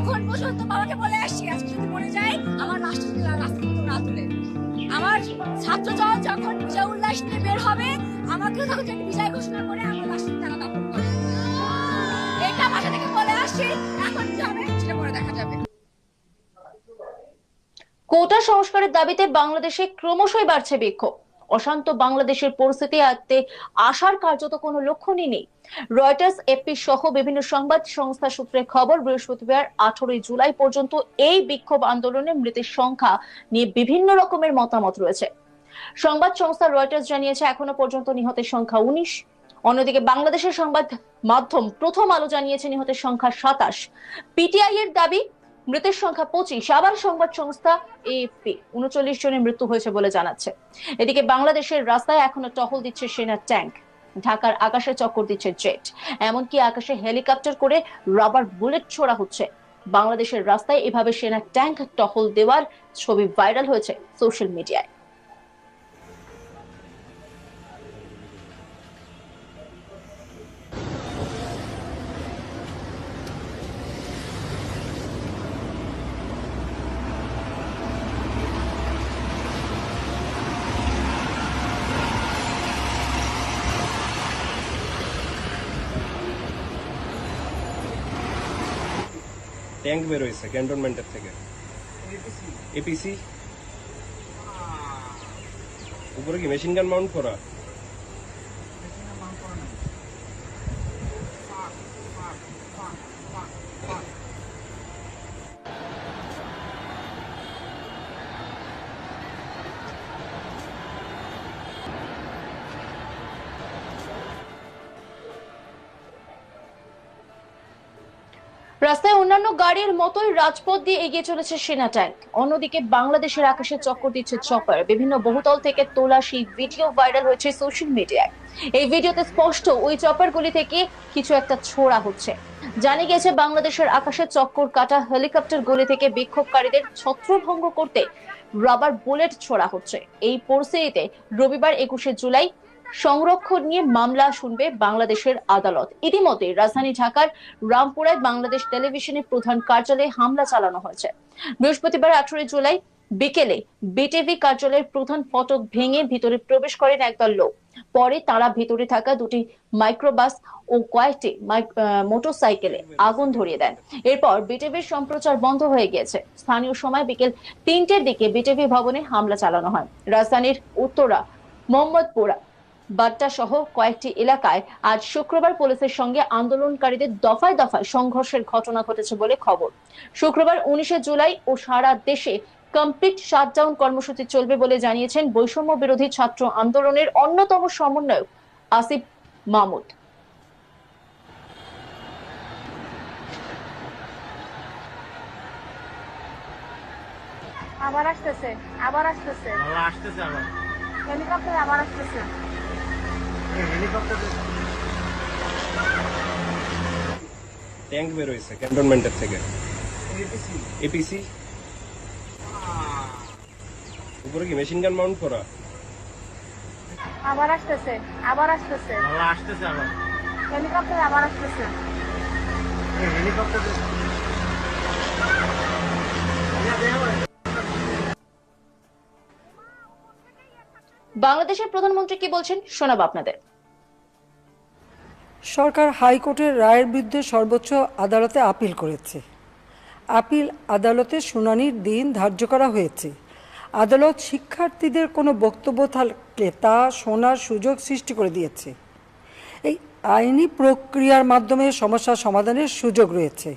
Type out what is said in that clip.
এখন পর্যন্ত বাবাকে বলে আসছি আজকে যদি মরে যায় আমার রাষ্ট্র না তুলে আমার ছাত্র দল যখন বিজয় উল্লাস নিয়ে বের হবে আমাকেও তখন যেন বিজয় ঘোষণা করে আমার রাষ্ট্রের টাকা দাপন করে এটা বাসা থেকে বলে আসছি এখন কি হবে সেটা পরে দেখা যাবে। কোটা সংস্কারের দাবিতে বাংলাদেশে ক্রমশই বাড়ছে বিক্ষোভ। অশান্ত বাংলাদেশের পরিস্থিতি আয়ত্তে আসার কার্যত কোনো লক্ষণই নেই। রয়টার্স, এপি সহ বিভিন্ন সংবাদ সংস্থা সূত্রে খবর, বৃহস্পতিবার 18 জুলাই পর্যন্ত এই বিক্ষোভ আন্দোলনে মৃতের সংখ্যা নিয়ে বিভিন্ন রকমের মতামত রয়েছে। সংবাদ সংস্থা রয়টার্স জানিয়েছে এখনো পর্যন্ত নিহতের সংখ্যা 19। অন্যদিকে বাংলাদেশের সংবাদ মাধ্যম প্রথম আলো জানিয়েছে নিহতের সংখ্যা 27। পিটিআই এর দাবি মৃতের সংখ্যা 25। আবার সংবাদ সংস্থা এএফপি 39 জনের মৃত্যু হয়েছে বলে জানাচ্ছে। এদিকে বাংলাদেশের রাস্তায় এখনো টহল দিচ্ছে সেনা ট্যাঙ্ক, ঢাকার আকাশে চক্কর দিচ্ছে জেট, এমনকি আকাশে হেলিকপ্টার করে রাবার বুলেট ছোড়া হচ্ছে। বাংলাদেশের রাস্তায় এভাবে সেনা ট্যাঙ্ক টহল দেওয়ার ছবি ভাইরাল হয়েছে সোশ্যাল মিডিয়ায়। ট্যাঙ্ক বের হয়েছে ক্যান্টনমেন্টের থেকে। এপিসি উপরে কি মেশিন গান মাউন্ট করা? রাস্তায় অন্যান্য গাড়ির মতোই রাজপথ দিয়ে এগিয়ে চলেছে সেনা ট্যাঙ্ক। অন্যদিকে বাংলাদেশের আকাশে চক্কর দিচ্ছে চপার। বিভিন্ন বহুতল থেকে তোলা সেই ভিডিও ভাইরাল হয়েছে সোশ্যাল মিডিয়ায়। এই ভিডিওতে স্পষ্ট ওই চপারগুলি থেকে কিছু একটা ছোড়া হচ্ছে। জানা গেছে বাংলাদেশের আকাশে চক্কর কাটা হেলিকপ্টার গুলি থেকে বিক্ষোভকারীদের ছত্রভঙ্গ করতে রাবার বুলেট ছোড়া হচ্ছে। এই পরিস্থিতিতে রবিবার 21 জুলাই সংরক্ষণ নিয়ে মামলা শুনবে বাংলাদেশের আদালত। ইতিমধ্যে রাজধানী ঢাকার রামপুরায় বাংলাদেশ টেলিভিশনের প্রধান কার্যালয়ে হামলা চালানো হয়েছে। বৃহস্পতিবার 18 জুলাই বিকেলে বিটিভি কার্যালয়ের প্রধান ফটক ভেঙে ভিতরে প্রবেশ করেন একদল লোক। পরে তারা ভিতরে থাকা দুটি মাইক্রোবাস ও কয়েকটি মোটরসাইকেলে আগুন ধরিয়ে দেন। এরপর বিটিভির সম্প্রচার বন্ধ হয়ে গিয়েছে। স্থানীয় সময় বিকেল 3টের দিকে বিটিভি ভবনে হামলা চালানো হয়। রাজধানীর উত্তরা, মোহাম্মদপুরা, বাড্ডা সহ কয়েকটি এলাকায় আজ শুক্রবার পুলিশের সঙ্গে আন্দোলনকারীদের দফায় দফায় সংঘর্ষের ঘটনা ঘটেছে বলে খবর। শুক্রবার 19 জুলাই ও সারা দেশে কমপ্লিট শাটডাউন কর্মসূচি চলবে বলে জানিয়েছেন বৈষম্য বিরোধী ছাত্র আন্দোলনের অন্যতম সমন্বয়ক আসিফ মাহমুদ। আবার আসতেছে আবার হেলিকপ্টার আবার আসতেছে। ট্যাঙ্ক বের হয়েছে ক্যান্টনমেন্টের থেকে। এপিসি উপরে কি মেশিন গান মাউন্ট করা? আবার আসতেছে আবার হেলিকপ্টার আবার আসতেছে। বাংলাদেশের প্রধানমন্ত্রী কি বলছেন শোনাবো আপনাদের। সরকার হাইকোর্টের রায়ের বিরুদ্ধে সর্বোচ্চ আদালতে আপিল করেছে। আপিল আদালতে শুনানির দিন ধার্য করা হয়েছে। আদালত শিক্ষার্থীদের কোনো বক্তব্য থাকলে তা শোনার সুযোগ সৃষ্টি করে দিয়েছে। এই আইনি প্রক্রিয়ার মাধ্যমে সমস্যা সমাধানের সুযোগ রয়েছে।